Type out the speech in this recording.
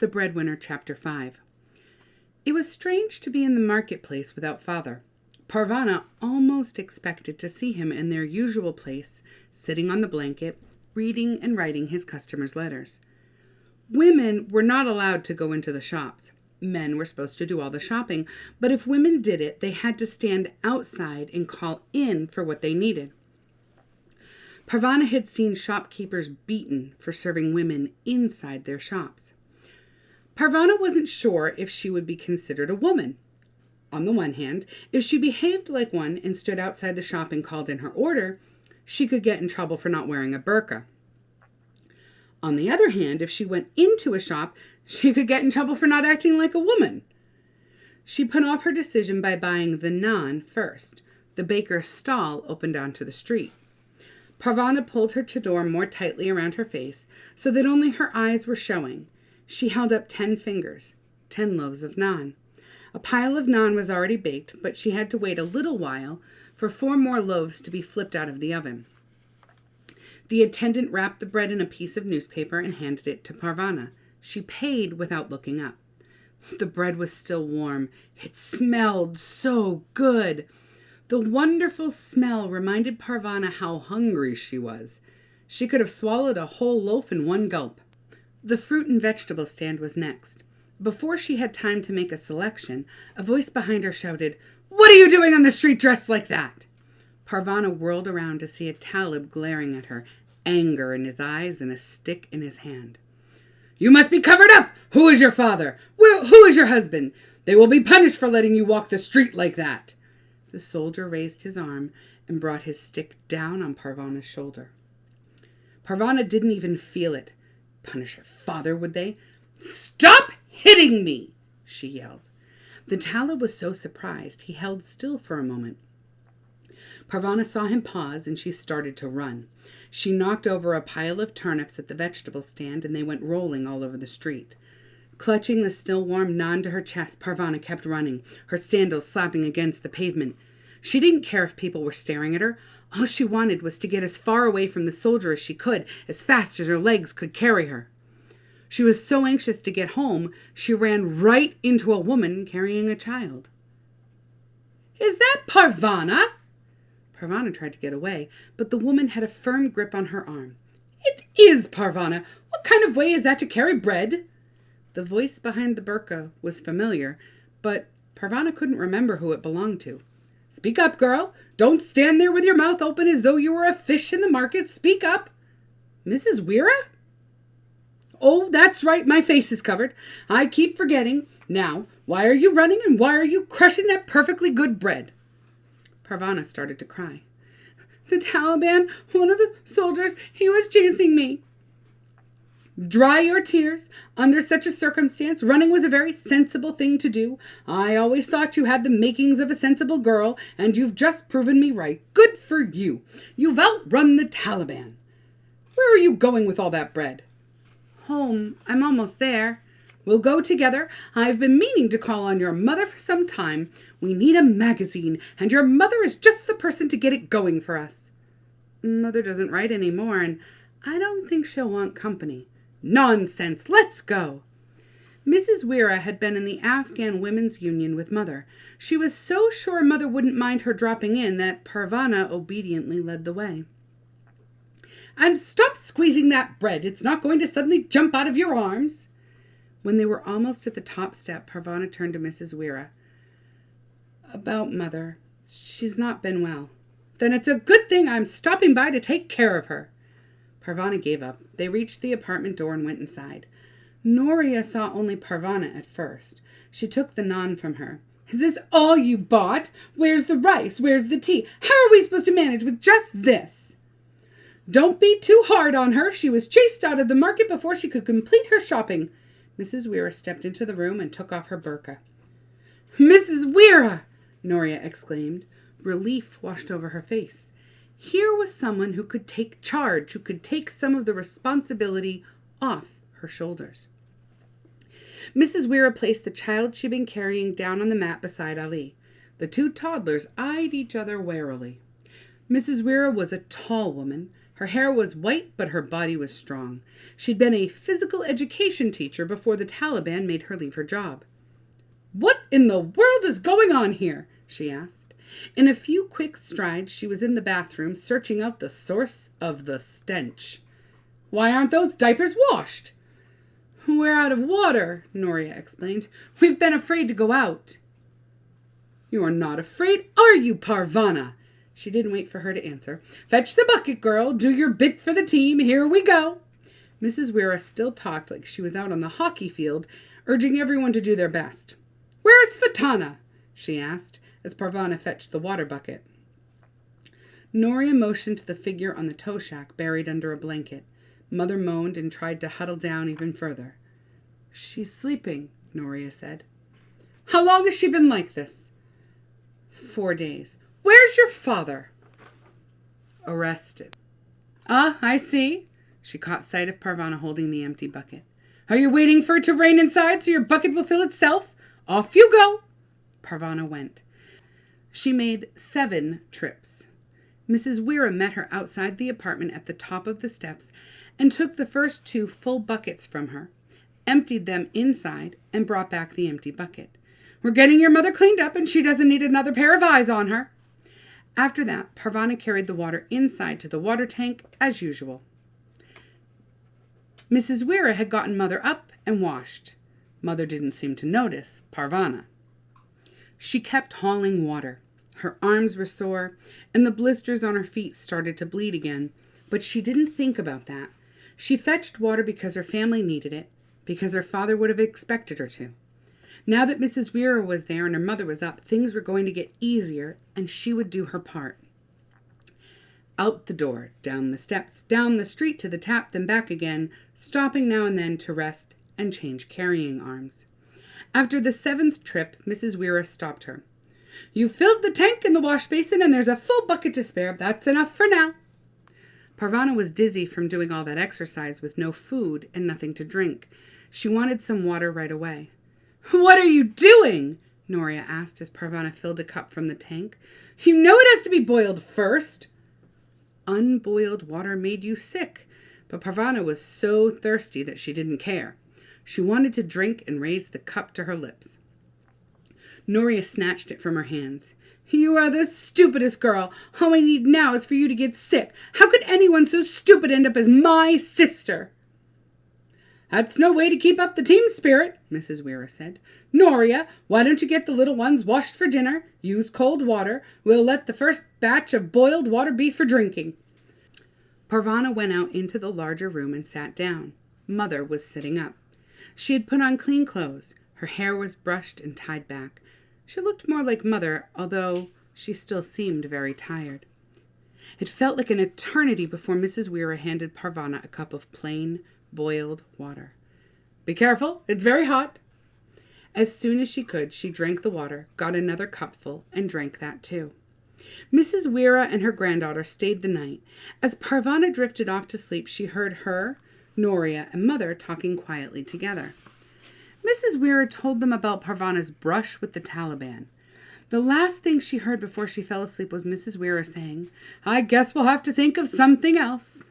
The Breadwinner Chapter 5. It was strange to be in the marketplace without father. Parvana almost expected to see him in their usual place, sitting on the blanket, reading and writing his customers' letters. Women were not allowed to go into the shops. Men were supposed to do all the shopping, but if women did it, they had to stand outside and call in for what they needed. Parvana had seen shopkeepers beaten for serving women inside their shops. Parvana wasn't sure if she would be considered a woman. On the one hand, if she behaved like one and stood outside the shop and called in her order, she could get in trouble for not wearing a burqa. On the other hand, if she went into a shop, she could get in trouble for not acting like a woman. She put off her decision by buying the naan first. The baker's stall opened onto the street. Parvana pulled her chador more tightly around her face so that only her eyes were showing. She held up 10 fingers, 10 loaves of naan. A pile of naan was already baked, but she had to wait a little while for 4 more loaves to be flipped out of the oven. The attendant wrapped the bread in a piece of newspaper and handed it to Parvana. She paid without looking up. The bread was still warm. It smelled so good. The wonderful smell reminded Parvana how hungry she was. She could have swallowed a whole loaf in one gulp. The fruit and vegetable stand was next. Before she had time to make a selection, a voice behind her shouted, "What are you doing on the street dressed like that?" Parvana whirled around to see a talib glaring at her, anger in his eyes and a stick in his hand. "You must be covered up! Who is your father? Who is your husband? They will be punished for letting you walk the street like that." The soldier raised his arm and brought his stick down on Parvana's shoulder. Parvana didn't even feel it. Punish her father, would they? "Stop hitting me!" she yelled. The talib was so surprised he held still for a moment. Parvana saw him pause and she started to run. She knocked over a pile of turnips at the vegetable stand and they went rolling all over the street. Clutching the still warm naan to her chest, Parvana kept running, her sandals slapping against the pavement. She didn't care if people were staring at her. All she wanted was to get as far away from the soldier as she could, as fast as her legs could carry her. She was so anxious to get home, she ran right into a woman carrying a child. "Is that Parvana?" Parvana tried to get away, but the woman had a firm grip on her arm. "It is Parvana. What kind of way is that to carry bread?" The voice behind the burqa was familiar, but Parvana couldn't remember who it belonged to. "Speak up, girl. Don't stand there with your mouth open as though you were a fish in the market. Speak up." "Mrs. Weira?" "Oh, that's right. My face is covered. I keep forgetting. Now, why are you running and why are you crushing that perfectly good bread?" Parvana started to cry. "The Taliban, one of the soldiers, he was chasing me." "Dry your tears. Under such a circumstance, running was a very sensible thing to do. I always thought you had the makings of a sensible girl, and you've just proven me right. Good for you. You've outrun the Taliban. Where are you going with all that bread?" "Home. I'm almost there." "We'll go together. I've been meaning to call on your mother for some time. We need a magazine, and your mother is just the person to get it going for us." "Mother doesn't write anymore, and I don't think she'll want company." "Nonsense! Let's go." Mrs. Weira had been in the Afghan Women's Union with Mother. She was so sure Mother wouldn't mind her dropping in that Parvana obediently led the way. "And stop squeezing that bread. It's not going to suddenly jump out of your arms." When they were almost at the top step, Parvana turned to Mrs. Weira. "About Mother. She's not been well." "Then it's a good thing I'm stopping by to take care of her." Parvana gave up. They reached the apartment door and went inside. Noria saw only Parvana at first. She took the naan from her. "Is this all you bought? Where's the rice? Where's the tea? How are we supposed to manage with just this?" "Don't be too hard on her. She was chased out of the market before she could complete her shopping." Mrs. Weira stepped into the room and took off her burqa. "Mrs. Weira!" Noria exclaimed. Relief washed over her face. Here was someone who could take charge, who could take some of the responsibility off her shoulders. Mrs. Weira placed the child she'd been carrying down on the mat beside Ali. The 2 toddlers eyed each other warily. Mrs. Weira was a tall woman. Her hair was white, but her body was strong. She'd been a physical education teacher before the Taliban made her leave her job. "What in the world is going on here?" she asked. In a few quick strides, she was in the bathroom, searching out the source of the stench. "Why aren't those diapers washed?" "We're out of water," Noria explained. "We've been afraid to go out." "You're not afraid, are you, Parvana?" She didn't wait for her to answer. "Fetch the bucket, girl. Do your bit for the team. Here we go." Mrs. Weir still talked like she was out on the hockey field, urging everyone to do their best. "Where's Fatana?" she asked, as Parvana fetched the water bucket. Noria motioned to the figure on the tow shack buried under a blanket. Mother moaned and tried to huddle down even further. "She's sleeping," Noria said. "How long has she been like this?" 4 days. "Where's your father?" "Arrested." "Ah, I see." She caught sight of Parvana holding the empty bucket. "Are you waiting for it to rain inside so your bucket will fill itself? Off you go." Parvana went. She made 7 trips. Mrs. Weir met her outside the apartment at the top of the steps and took the first 2 full buckets from her, emptied them inside, and brought back the empty bucket. "We're getting your mother cleaned up and she doesn't need another pair of eyes on her." After that, Parvana carried the water inside to the water tank as usual. Mrs. Weir had gotten Mother up and washed. Mother didn't seem to notice Parvana. She kept hauling water. Her arms were sore, and the blisters on her feet started to bleed again, but she didn't think about that. She fetched water because her family needed it, because her father would have expected her to. Now that Mrs. Weir was there and her mother was up, things were going to get easier, and she would do her part. Out the door, down the steps, down the street to the tap, then back again, stopping now and then to rest and change carrying arms. After the 7th trip, Mrs. Weir stopped her. "You filled the tank and the wash basin, and there's a full bucket to spare. That's enough for now." Parvana was dizzy from doing all that exercise with no food and nothing to drink. She wanted some water right away. "What are you doing?" Noria asked as Parvana filled a cup from the tank. "You know it has to be boiled first." Unboiled water made you sick, but Parvana was so thirsty that she didn't care. She wanted to drink and raised the cup to her lips. Noria snatched it from her hands. "You are the stupidest girl. All I need now is for you to get sick. How could anyone so stupid end up as my sister?" "That's no way to keep up the team spirit," Mrs. Weir said. "Noria, why don't you get the little ones washed for dinner? Use cold water. We'll let the first batch of boiled water be for drinking." Parvana went out into the larger room and sat down. Mother was sitting up. She had put on clean clothes. Her hair was brushed and tied back. She looked more like Mother, although she still seemed very tired. It felt like an eternity before Mrs. Weir handed Parvana a cup of plain, boiled water. "Be careful, it's very hot." As soon as she could, she drank the water, got another cupful, and drank that too. Mrs. Weir and her granddaughter stayed the night. As Parvana drifted off to sleep, she heard her, Noria, and Mother talking quietly together. Mrs. Weir told them about Parvana's brush with the Taliban. The last thing she heard before she fell asleep was Mrs. Weir saying, "I guess we'll have to think of something else."